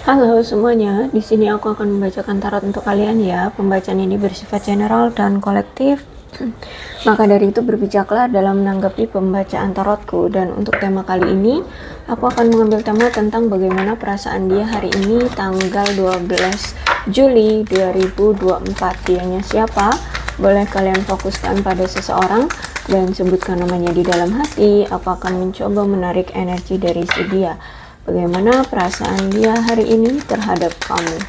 Halo semuanya, di sini aku akan membacakan tarot untuk kalian ya. Pembacaan ini bersifat general dan kolektif. Maka dari itu berbijaklah dalam menanggapi pembacaan tarotku. Dan untuk tema kali ini, aku akan mengambil tema tentang bagaimana perasaan dia hari ini tanggal 12 Juli 2024. Dianya siapa? Boleh kalian fokuskan pada seseorang dan sebutkan namanya di dalam hati. Aku akan mencoba menarik energi dari si dia. Bagaimana perasaan dia hari ini terhadap kamu?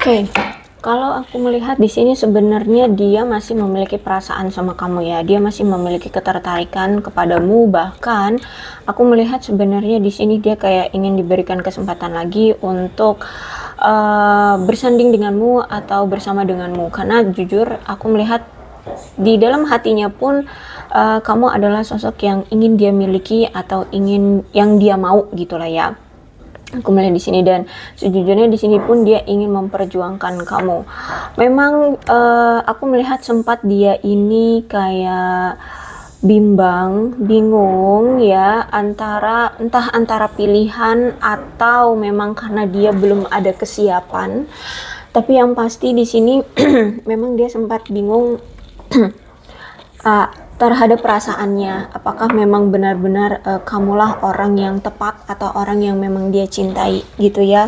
Oke, kalau aku melihat di sini sebenarnya dia masih memiliki perasaan sama kamu ya. Dia masih memiliki ketertarikan kepadamu, bahkan aku melihat sebenarnya di sini dia kayak ingin diberikan kesempatan lagi untuk bersanding denganmu atau bersama denganmu. Karena jujur aku melihat di dalam hatinya pun kamu adalah sosok yang ingin dia miliki atau ingin yang dia mau gitulah ya. Aku melihat di sini, dan sejujurnya di sini pun dia ingin memperjuangkan kamu. Memang aku melihat sempat dia ini kayak bingung ya, entah antara pilihan atau memang karena dia belum ada kesiapan. Tapi yang pasti di sini memang dia sempat bingung terhadap perasaannya, apakah memang benar-benar kamulah orang yang tepat atau orang yang memang dia cintai gitu ya.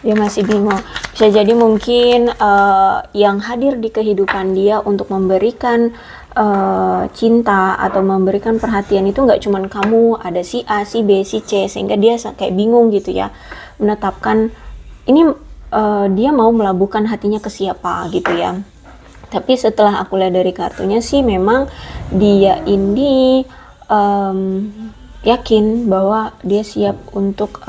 Dia masih bingung. Bisa jadi mungkin yang hadir di kehidupan dia untuk memberikan cinta atau memberikan perhatian itu nggak cuman kamu, ada si A, si B, si C, sehingga dia kayak bingung gitu ya, menetapkan ini dia mau melabuhkan hatinya ke siapa gitu ya. Tapi setelah aku lihat dari kartunya sih memang dia ini yakin bahwa dia siap untuk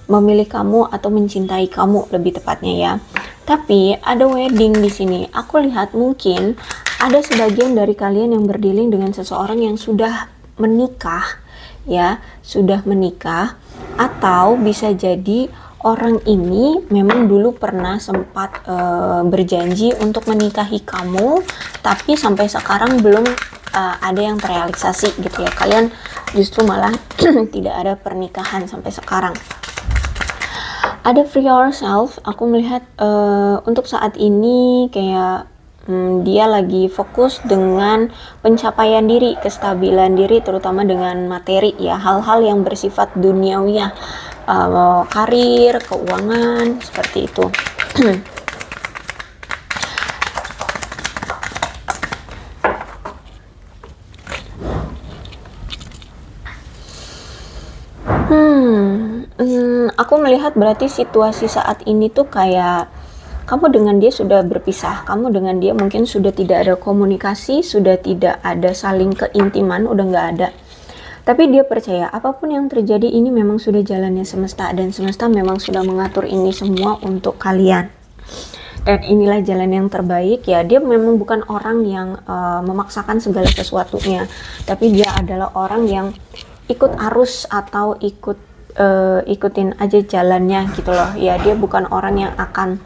memilih kamu atau mencintai kamu lebih tepatnya ya. Tapi ada wedding di sini. Aku lihat mungkin ada sebagian dari kalian yang berdealing dengan seseorang yang sudah menikah ya, sudah menikah, atau bisa jadi orang ini memang dulu pernah sempat berjanji untuk menikahi kamu, tapi sampai sekarang belum ada yang terrealisasi gitu ya. Kalian justru malah tidak ada pernikahan sampai sekarang. Ada free yourself. Aku melihat untuk saat ini kayak dia lagi fokus dengan pencapaian diri, kestabilan diri, terutama dengan materi ya, hal-hal yang bersifat duniawi ya, karir, keuangan, seperti itu. Aku melihat berarti situasi saat ini tuh kayak kamu dengan dia sudah berpisah, kamu dengan dia mungkin sudah tidak ada komunikasi, sudah tidak ada saling keintiman, udah nggak ada. Tapi dia percaya apapun yang terjadi ini memang sudah jalannya semesta, dan semesta memang sudah mengatur ini semua untuk kalian. Dan inilah jalan yang terbaik ya. Dia memang bukan orang yang memaksakan segala sesuatunya, tapi dia adalah orang yang ikut arus atau ikutin aja jalannya gitu loh ya. Dia bukan orang yang akan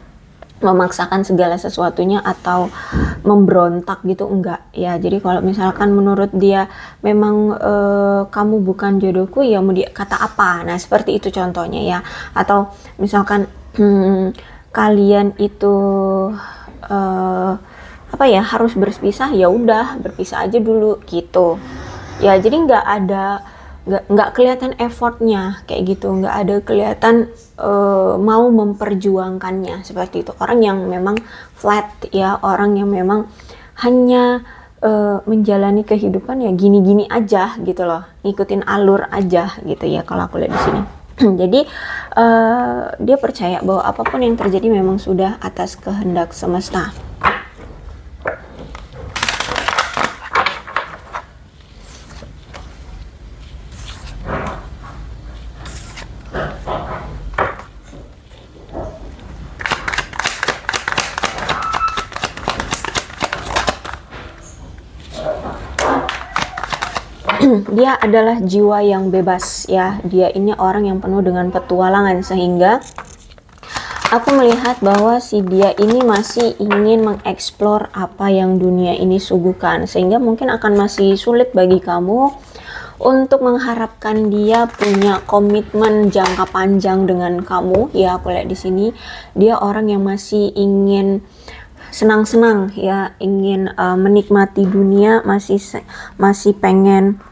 memaksakan segala sesuatunya atau memberontak gitu, enggak ya. Jadi kalau misalkan menurut dia memang kamu bukan jodohku, ya mau dia kata apa, nah seperti itu contohnya ya. Atau misalkan kalian itu apa ya, harus berpisah, ya udah berpisah aja dulu gitu ya. Jadi nggak kelihatan effortnya kayak gitu, nggak ada kelihatan mau memperjuangkannya seperti itu. Orang yang memang flat ya, orang yang memang hanya menjalani kehidupan ya gini-gini aja gitu loh, ngikutin alur aja gitu ya kalau aku lihat di sini. Jadi dia percaya bahwa apapun yang terjadi memang sudah atas kehendak semesta. Dia adalah jiwa yang bebas ya. Dia ini orang yang penuh dengan petualangan, sehingga aku melihat bahwa si dia ini masih ingin mengeksplor apa yang dunia ini suguhkan, sehingga mungkin akan masih sulit bagi kamu untuk mengharapkan dia punya komitmen jangka panjang dengan kamu ya. Aku lihat di sini dia orang yang masih ingin senang-senang ya, ingin menikmati dunia, masih pengen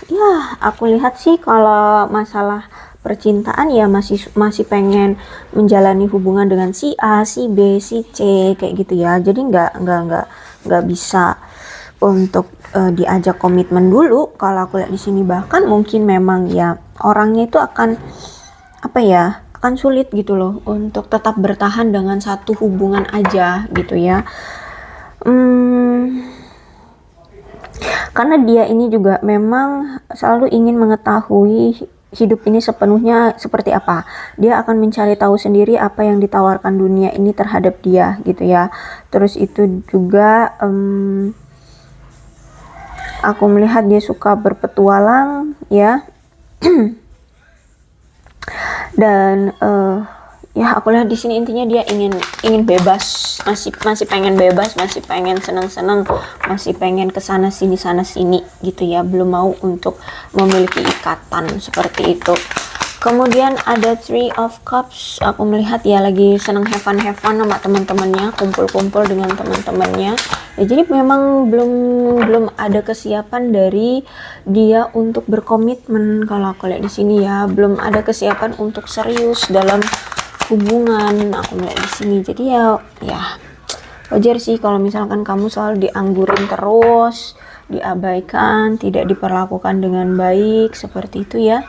ya aku lihat sih kalau masalah percintaan ya masih pengen menjalani hubungan dengan si A, si B, si C kayak gitu ya. Jadi nggak bisa untuk diajak komitmen dulu kalau aku lihat di sini. Bahkan mungkin memang ya orangnya itu akan apa ya, akan sulit gitu loh untuk tetap bertahan dengan satu hubungan aja gitu ya. Karena dia ini juga memang selalu ingin mengetahui hidup ini sepenuhnya seperti apa. Dia akan mencari tahu sendiri apa yang ditawarkan dunia ini terhadap dia gitu ya. Terus itu juga aku melihat dia suka berpetualang ya. Dan ya aku lihat di sini intinya dia ingin bebas, masih pengen bebas, masih pengen senang-senang, masih pengen kesana sini gitu ya. Belum mau untuk memiliki ikatan seperti itu. Kemudian ada Three of Cups. Aku melihat ya lagi senang have fun sama teman-temannya, kumpul-kumpul dengan teman-temannya. Ya, jadi memang belum ada kesiapan dari dia untuk berkomitmen kalau aku lihat di sini ya. Belum ada kesiapan untuk serius dalam hubungan aku melihat di sini. Jadi ya wajar sih kalau misalkan kamu selalu dianggurin terus, diabaikan, tidak diperlakukan dengan baik seperti itu ya.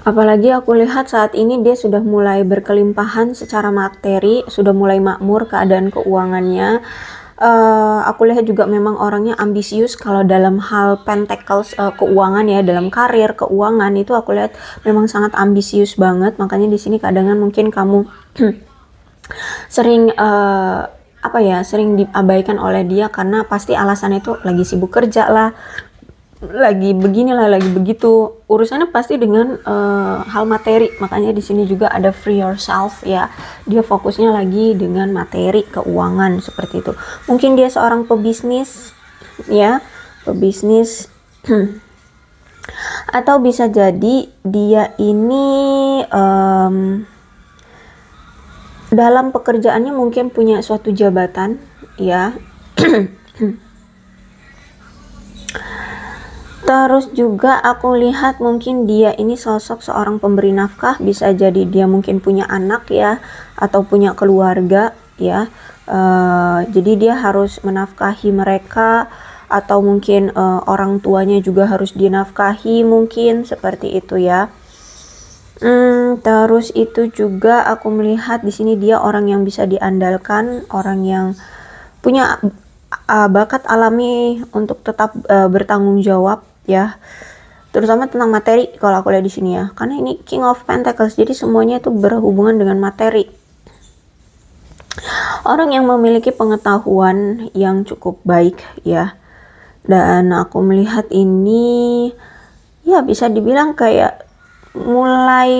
Apalagi aku lihat saat ini dia sudah mulai berkelimpahan secara materi, sudah mulai makmur keadaan keuangannya. Aku lihat juga memang orangnya ambisius kalau dalam hal pentacles keuangan ya, dalam karir keuangan itu aku lihat memang sangat ambisius banget. Makanya di sini kadang mungkin kamu sering sering diabaikan oleh dia karena pasti alasannya itu lagi sibuk kerja lah, lagi beginilah, lagi begitu, urusannya pasti dengan hal materi. Makanya di sini juga ada free yourself ya, dia fokusnya lagi dengan materi keuangan seperti itu. Mungkin dia seorang pebisnis ya, pebisnis atau bisa jadi dia ini dalam pekerjaannya mungkin punya suatu jabatan ya. Terus juga aku lihat mungkin dia ini sosok seorang pemberi nafkah, bisa jadi dia mungkin punya anak ya, atau punya keluarga ya. Jadi dia harus menafkahi mereka, atau mungkin orang tuanya juga harus dinafkahi, mungkin seperti itu ya. Terus itu juga aku melihat di sini dia orang yang bisa diandalkan, orang yang punya bakat alami untuk tetap bertanggung jawab ya, terutama tentang materi kalau aku lihat di sini ya, karena ini King of Pentacles, jadi semuanya itu berhubungan dengan materi. Orang yang memiliki pengetahuan yang cukup baik ya, dan aku melihat ini ya bisa dibilang kayak mulai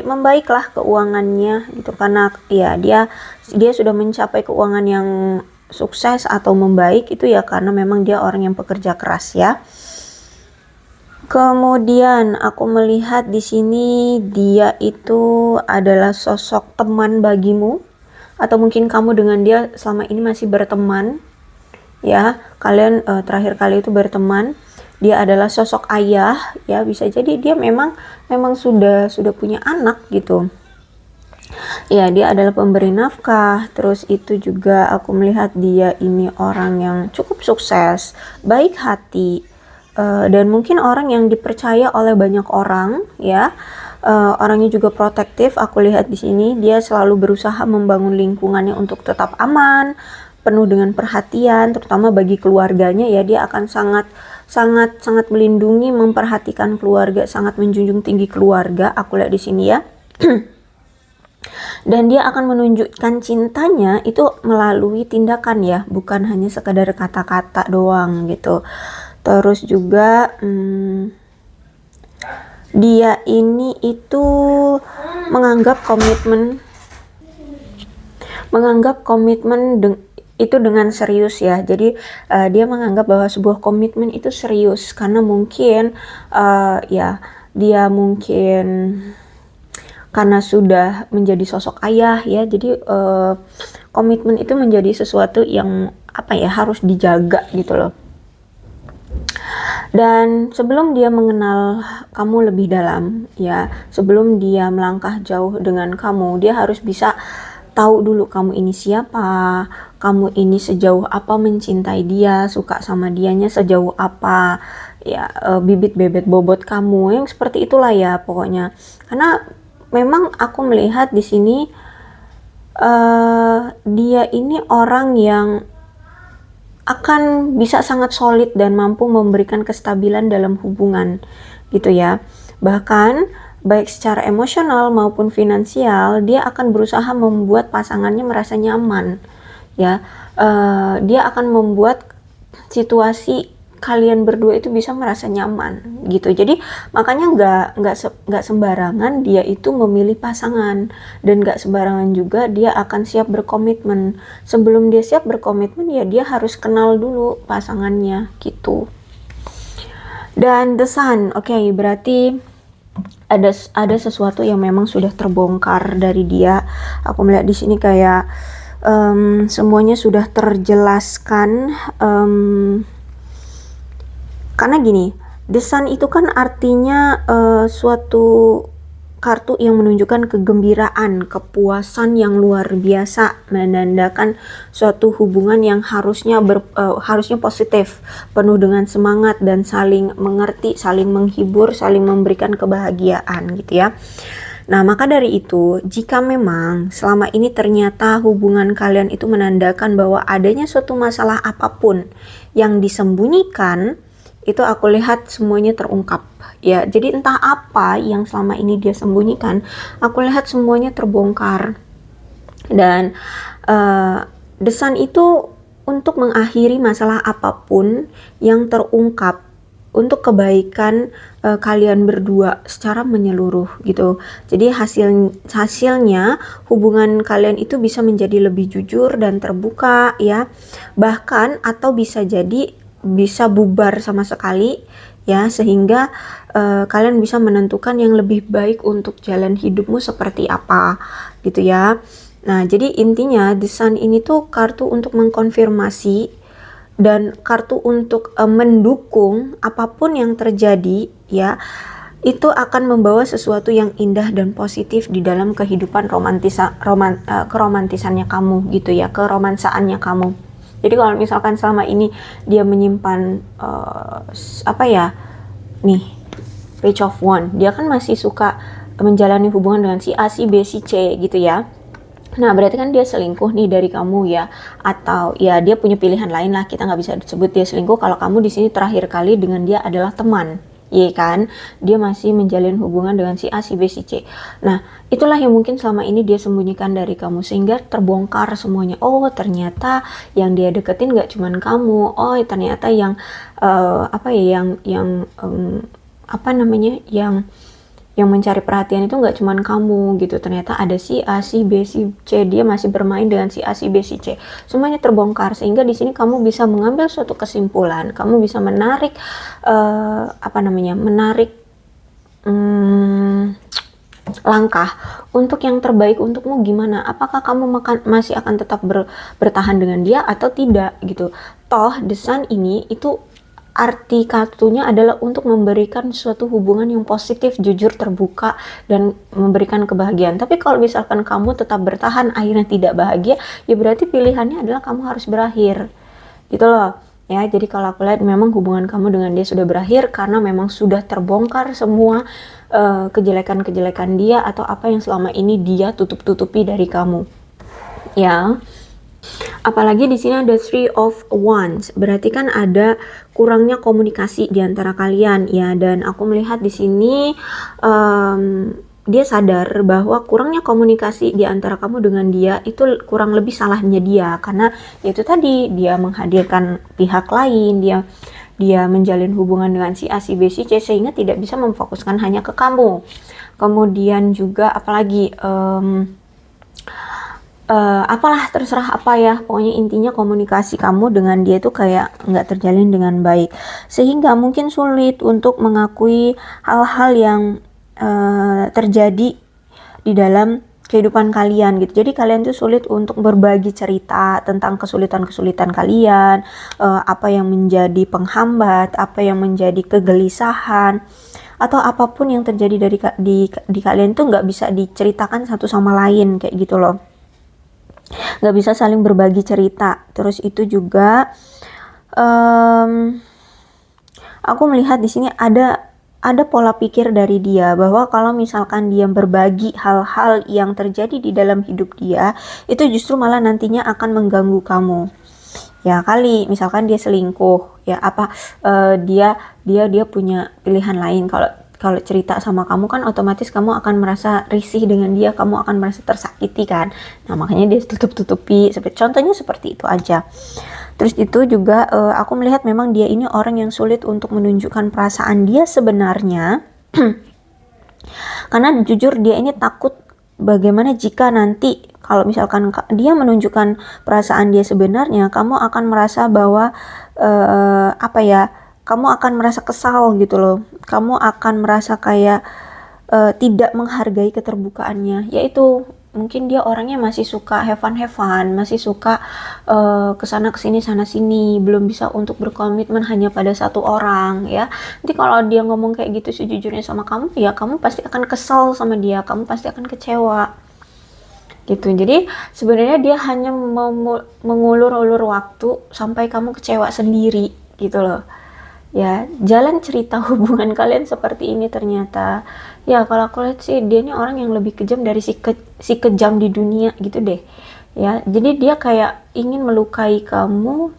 membaiklah keuangannya gitu, karena ya dia sudah mencapai keuangan yang sukses atau membaik itu ya karena memang dia orang yang pekerja keras ya. Kemudian aku melihat di sini dia itu adalah sosok teman bagimu, atau mungkin kamu dengan dia selama ini masih berteman ya, kalian terakhir kali itu berteman. Dia adalah sosok ayah ya, bisa jadi dia memang sudah punya anak gitu ya. Dia adalah pemberi nafkah. Terus itu juga aku melihat dia ini orang yang cukup sukses, baik hati, dan mungkin orang yang dipercaya oleh banyak orang ya. Orangnya juga protektif. Aku lihat di sini dia selalu berusaha membangun lingkungannya untuk tetap aman, penuh dengan perhatian, terutama bagi keluarganya ya. Dia akan sangat melindungi, memperhatikan keluarga, sangat menjunjung tinggi keluarga. Aku lihat di sini ya. Dan dia akan menunjukkan cintanya itu melalui tindakan ya, bukan hanya sekadar kata-kata doang gitu. Terus juga dia ini itu menganggap komitmen itu dengan serius ya. Jadi dia menganggap bahwa sebuah komitmen itu serius karena mungkin ya dia mungkin karena sudah menjadi sosok ayah ya. Jadi komitmen itu menjadi sesuatu yang apa ya, harus dijaga gitu loh. Dan sebelum dia mengenal kamu lebih dalam ya, sebelum dia melangkah jauh dengan kamu, dia harus bisa tahu dulu kamu ini siapa, kamu ini sejauh apa mencintai dia, suka sama dianya sejauh apa ya, bibit bebet bobot kamu yang seperti itulah ya pokoknya. Karena memang aku melihat di sini dia ini orang yang akan bisa sangat solid dan mampu memberikan kestabilan dalam hubungan gitu ya. Bahkan baik secara emosional maupun finansial, dia akan berusaha membuat pasangannya merasa nyaman ya. Dia akan membuat situasi kalian berdua itu bisa merasa nyaman gitu. Jadi makanya nggak sembarangan dia itu memilih pasangan, dan nggak sembarangan juga dia akan siap berkomitmen. Sebelum dia siap berkomitmen ya dia harus kenal dulu pasangannya gitu. Dan the sun, oke, berarti ada sesuatu yang memang sudah terbongkar dari dia. Aku melihat di sini kayak semuanya sudah terjelaskan. Karena gini, the sun itu kan artinya suatu kartu yang menunjukkan kegembiraan, kepuasan yang luar biasa, menandakan suatu hubungan yang harusnya positif, penuh dengan semangat dan saling mengerti, saling menghibur, saling memberikan kebahagiaan gitu ya. Nah, maka dari itu, jika memang selama ini ternyata hubungan kalian itu menandakan bahwa adanya suatu masalah apapun yang disembunyikan, itu aku lihat semuanya terungkap ya. Jadi entah apa yang selama ini dia sembunyikan, aku lihat semuanya terbongkar. Dan the sun itu untuk mengakhiri masalah apapun yang terungkap untuk kebaikan kalian berdua secara menyeluruh gitu. Jadi hasilnya hubungan kalian itu bisa menjadi lebih jujur dan terbuka ya. Bahkan atau bisa jadi bisa bubar sama sekali ya, sehingga kalian bisa menentukan yang lebih baik untuk jalan hidupmu seperti apa gitu ya. Nah, jadi intinya the sun ini tuh kartu untuk mengkonfirmasi dan kartu untuk mendukung apapun yang terjadi ya. Itu akan membawa sesuatu yang indah dan positif di dalam kehidupan keromantisannya kamu gitu ya, keromansaannya kamu. Jadi kalau misalkan selama ini dia menyimpan nih, Page of Wands, dia kan masih suka menjalani hubungan dengan si A, si B, si C gitu ya. Nah, berarti kan dia selingkuh nih dari kamu ya, atau ya dia punya pilihan lain lah. Kita nggak bisa disebut dia selingkuh kalau kamu di sini terakhir kali dengan dia adalah teman. Iya kan, dia masih menjalin hubungan dengan si A, si B, si C. Nah, itulah yang mungkin selama ini dia sembunyikan dari kamu, sehingga terbongkar semuanya. Oh, ternyata yang dia deketin gak cuman kamu. Oh, ternyata yang yang mencari perhatian itu nggak cuman kamu gitu. Ternyata ada si A, si B, si C, dia masih bermain dengan si A, si B, si C. Semuanya terbongkar, sehingga di sini kamu bisa mengambil suatu kesimpulan, kamu bisa menarik langkah untuk yang terbaik untukmu gimana. Apakah kamu masih akan tetap bertahan dengan dia atau tidak gitu. Toh the sun ini itu arti kartunya adalah untuk memberikan suatu hubungan yang positif, jujur, terbuka, dan memberikan kebahagiaan. Tapi kalau misalkan kamu tetap bertahan akhirnya tidak bahagia, ya berarti pilihannya adalah kamu harus berakhir gitu loh. ya. Jadi kalau aku lihat memang hubungan kamu dengan dia sudah berakhir karena memang sudah terbongkar semua kejelekan-kejelekan dia atau apa yang selama ini dia tutup-tutupi dari kamu, ya. Apalagi di sini ada Three of Wands, berarti kan ada kurangnya komunikasi di antara kalian, ya. Dan aku melihat di sini dia sadar bahwa kurangnya komunikasi di antara kamu dengan dia itu kurang lebih salahnya dia, karena itu tadi dia menghadirkan pihak lain, dia menjalin hubungan dengan si A, si B, si C, sehingga tidak bisa memfokuskan hanya ke kamu. Kemudian juga apalagi apalah, terserah apa ya, pokoknya intinya komunikasi kamu dengan dia itu kayak nggak terjalin dengan baik, sehingga mungkin sulit untuk mengakui hal-hal yang terjadi di dalam kehidupan kalian gitu. Jadi kalian tuh sulit untuk berbagi cerita tentang kesulitan-kesulitan kalian, apa yang menjadi penghambat, apa yang menjadi kegelisahan, atau apapun yang terjadi di kalian tuh nggak bisa diceritakan satu sama lain kayak gitu loh. Nggak bisa saling berbagi cerita. Terus itu juga aku melihat di sini ada pola pikir dari dia bahwa kalau misalkan dia berbagi hal-hal yang terjadi di dalam hidup dia, itu justru malah nantinya akan mengganggu kamu. Ya kali misalkan dia selingkuh, ya apa dia punya pilihan lain. Kalau cerita sama kamu kan otomatis kamu akan merasa risih dengan dia, kamu akan merasa tersakiti kan. Nah makanya dia tutup-tutupi. Contohnya seperti itu aja. Terus itu juga aku melihat memang dia ini orang yang sulit untuk menunjukkan perasaan dia sebenarnya. Karena jujur dia ini takut bagaimana jika nanti kalau misalkan dia menunjukkan perasaan dia sebenarnya, kamu akan merasa bahwa kamu akan merasa kesal gitu loh. Kamu akan merasa kayak tidak menghargai keterbukaannya, yaitu mungkin dia orangnya masih suka have fun, masih suka kesana kesini sana sini, belum bisa untuk berkomitmen hanya pada satu orang, ya. Nanti kalau dia ngomong kayak gitu sejujurnya sama kamu, ya kamu pasti akan kesal sama dia, kamu pasti akan kecewa gitu. Jadi sebenarnya dia hanya mengulur-ulur waktu sampai kamu kecewa sendiri gitu loh. Ya, jalan cerita hubungan kalian seperti ini ternyata. Ya, kalau aku lihat sih dia ini orang yang lebih kejam dari si kejam di dunia gitu deh. Ya, jadi dia kayak ingin melukai kamu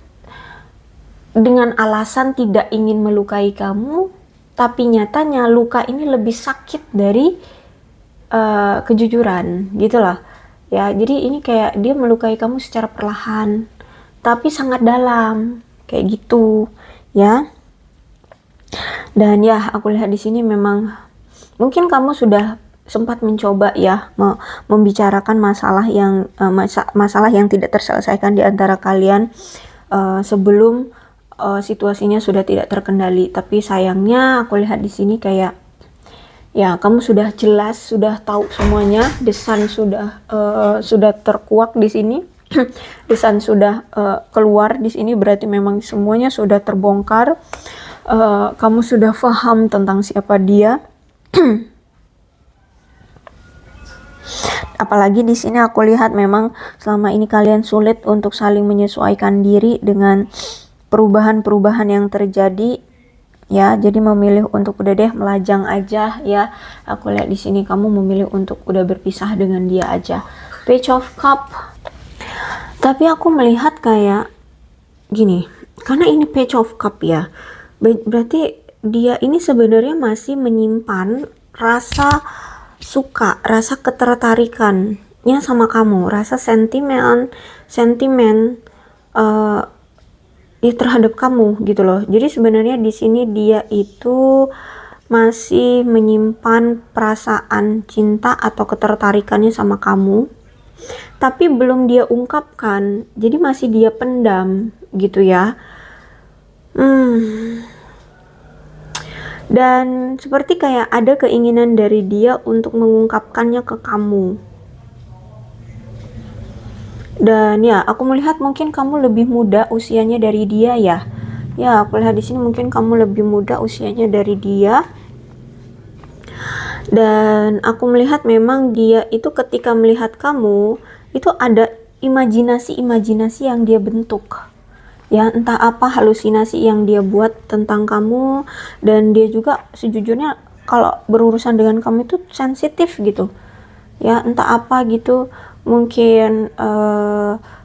dengan alasan tidak ingin melukai kamu, tapi nyatanya luka ini lebih sakit dari kejujuran gitu loh. Ya, jadi ini kayak dia melukai kamu secara perlahan, tapi sangat dalam kayak gitu, ya. Dan ya, aku lihat di sini memang mungkin kamu sudah sempat mencoba ya membicarakan masalah yang tidak terselesaikan di antara kalian sebelum situasinya sudah tidak terkendali. Tapi sayangnya aku lihat di sini kayak ya kamu sudah jelas, sudah tahu semuanya. The Sun sudah terkuak di sini. The Sun sudah keluar di sini, berarti memang semuanya sudah terbongkar. Kamu sudah paham tentang siapa dia. Apalagi di sini aku lihat memang selama ini kalian sulit untuk saling menyesuaikan diri dengan perubahan-perubahan yang terjadi, ya. Jadi memilih untuk udah deh melajang aja, ya. Aku lihat di sini kamu memilih untuk udah berpisah dengan dia aja. Page of Cup. Tapi aku melihat kayak gini, karena ini Page of Cup ya. Berarti dia ini sebenarnya masih menyimpan rasa suka, rasa ketertarikannya sama kamu, rasa sentimen ya terhadap kamu gitu loh. Jadi sebenarnya di sini dia itu masih menyimpan perasaan cinta atau ketertarikannya sama kamu, tapi belum dia ungkapkan. Jadi masih dia pendam gitu ya. Dan seperti kayak ada keinginan dari dia untuk mengungkapkannya ke kamu. Dan ya, aku melihat mungkin kamu lebih muda usianya dari dia ya. Ya, aku lihat di sini mungkin kamu lebih muda usianya dari dia. Dan aku melihat memang dia itu ketika melihat kamu, itu ada imajinasi-imajinasi yang dia bentuk. ya, entah apa halusinasi yang dia buat tentang kamu, dan dia juga sejujurnya kalau berurusan dengan kamu itu sensitif gitu ya, entah apa gitu. Mungkin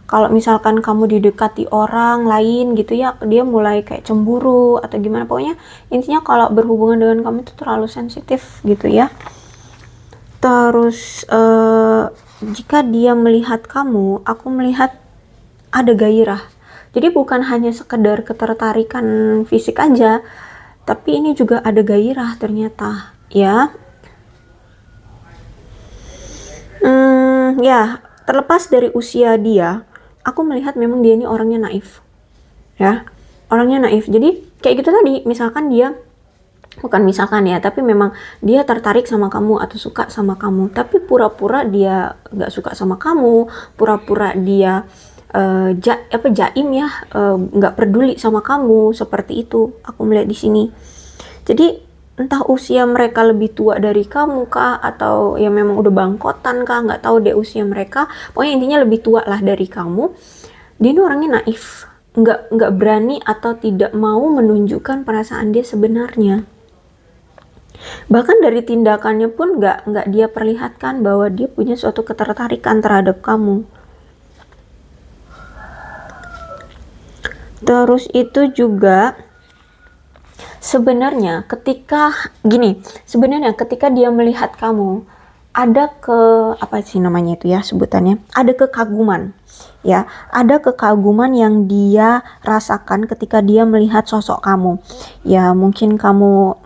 kalau misalkan kamu didekati orang lain gitu ya, dia mulai kayak cemburu atau gimana, pokoknya intinya kalau berhubungan dengan kamu itu terlalu sensitif gitu ya. Terus jika dia melihat kamu, aku melihat ada gairah. Jadi bukan hanya sekedar ketertarikan fisik aja, tapi ini juga ada gairah ternyata ya. Ya, terlepas dari usia dia, aku melihat memang dia ini orangnya naif ya, orangnya naif. Jadi kayak gitu tadi, misalkan dia, bukan misalkan ya, tapi memang dia tertarik sama kamu atau suka sama kamu, tapi pura-pura dia nggak suka sama kamu, pura-pura dia jaim ya, nggak peduli sama kamu, seperti itu aku melihat di sini. Jadi entah usia mereka lebih tua dari kamu kah, atau ya memang udah bangkotan kah, nggak tahu deh usia mereka, pokoknya intinya lebih tua lah dari kamu. Dia ini orangnya naif, nggak berani atau tidak mau menunjukkan perasaan dia sebenarnya. Bahkan dari tindakannya pun nggak dia perlihatkan bahwa dia punya suatu ketertarikan terhadap kamu. Terus itu juga sebenarnya ketika dia melihat kamu, ada apa sih namanya itu ya sebutannya, ada kekaguman ya, ada kekaguman yang dia rasakan ketika dia melihat sosok kamu ya. Mungkin kamu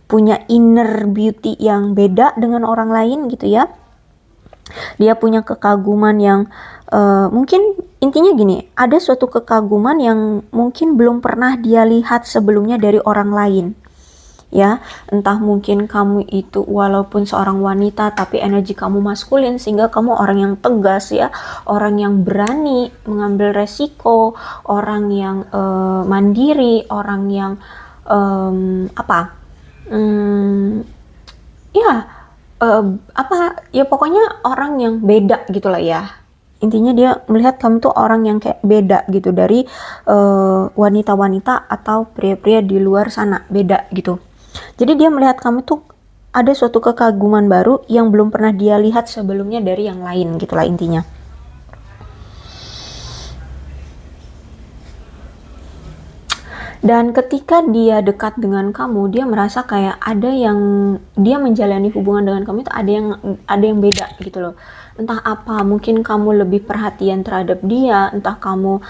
punya inner beauty yang beda dengan orang lain gitu ya. Dia punya kekaguman yang mungkin intinya gini, ada suatu kekaguman yang mungkin belum pernah dia lihat sebelumnya dari orang lain ya. Entah mungkin kamu itu walaupun seorang wanita tapi energi kamu maskulin, sehingga kamu orang yang tegas ya, orang yang berani mengambil resiko, orang yang mandiri, orang yang pokoknya orang yang beda gitu lah ya. Intinya dia melihat kamu tuh orang yang kayak beda gitu dari wanita-wanita atau pria-pria di luar sana, beda gitu. Jadi dia melihat kamu tuh ada suatu kekaguman baru yang belum pernah dia lihat sebelumnya dari yang lain gitulah intinya. Dan ketika dia dekat dengan kamu, dia merasa kayak ada yang dia menjalani hubungan dengan kamu itu ada yang beda gitu loh. Entah apa, mungkin kamu lebih perhatian terhadap dia, entah kamu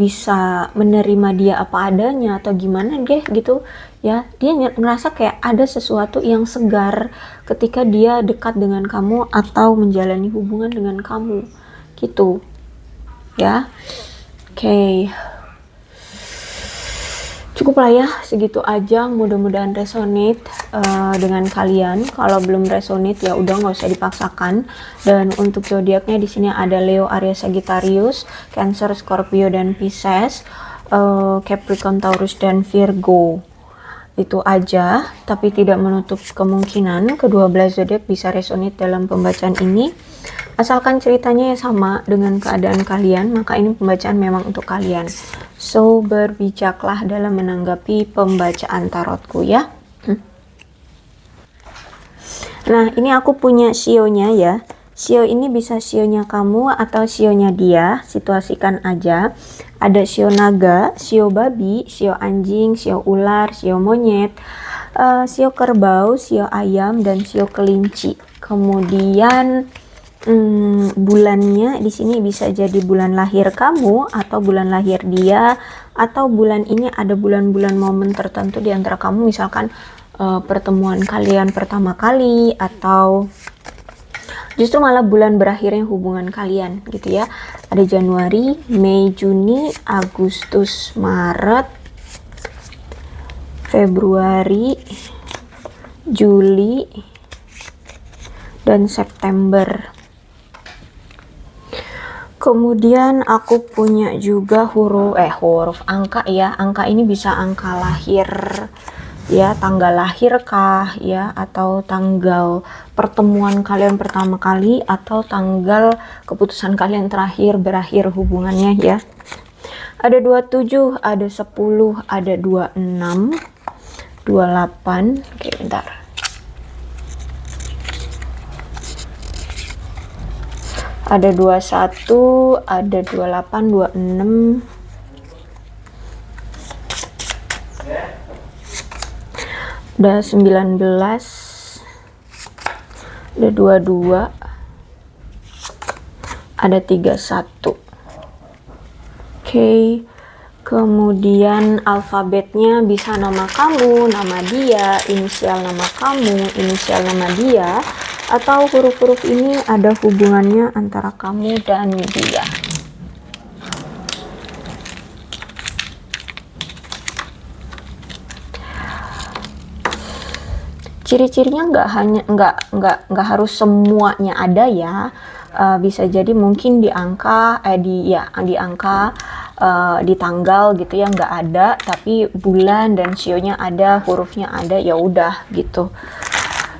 bisa menerima dia apa adanya atau gimana deh gitu ya. Dia merasa kayak ada sesuatu yang segar ketika dia dekat dengan kamu atau menjalani hubungan dengan kamu gitu ya. Oke. Cukup lah ya, segitu aja. Mudah-mudahan resonate dengan kalian. Kalau belum resonate ya udah, nggak usah dipaksakan. Dan untuk zodiaknya di sini ada Leo, Aries, Sagittarius, Cancer, Scorpio dan Pisces, Capricorn, Taurus dan Virgo. Itu aja, tapi tidak menutup kemungkinan kedua belas zodiak bisa resonate dalam pembacaan ini. Asalkan ceritanya ya sama dengan keadaan kalian, maka ini pembacaan memang untuk kalian. So, berbijaklah dalam menanggapi pembacaan tarotku ya. Nah, ini aku punya shio-nya ya. Shio ini bisa shio-nya kamu atau shio-nya dia, situasikan aja. Ada shio naga, shio babi, shio anjing, shio ular, shio monyet, shio kerbau, shio ayam, dan shio kelinci. Kemudian bulannya di sini bisa jadi bulan lahir kamu atau bulan lahir dia, atau bulan ini ada bulan-bulan momen tertentu di antara kamu, misalkan pertemuan kalian pertama kali, atau justru malah bulan berakhirnya hubungan kalian gitu ya. Ada Januari, Mei, Juni, Agustus, Maret, Februari, Juli, dan September. Kemudian aku punya juga huruf angka ya. Angka ini bisa angka lahir ya, tanggal lahir kah ya, atau tanggal pertemuan kalian pertama kali, atau tanggal keputusan kalian terakhir berakhir hubungannya ya. Ada 27, ada 10, ada 26, 28. Oke, bentar. Ada 21, ada 28, 26. Ada 19, ada 22, ada 31. Oke, kemudian alfabetnya bisa nama kamu, nama dia, inisial nama kamu, inisial nama dia, atau huruf-huruf ini ada hubungannya antara kamu dan dia. Ciri-cirinya nggak harus semuanya ada ya. Bisa jadi mungkin di angka di angka, di tanggal gitu ya nggak ada, tapi bulan dan sionya ada, hurufnya ada, ya udah gitu.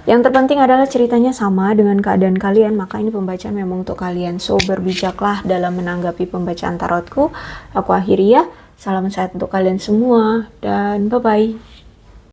Yang terpenting adalah ceritanya sama dengan keadaan kalian, maka ini pembacaan memang untuk kalian. So, berbijaklah dalam menanggapi pembacaan tarotku. Aku akhiri ya. Salam sehat untuk kalian semua dan bye-bye.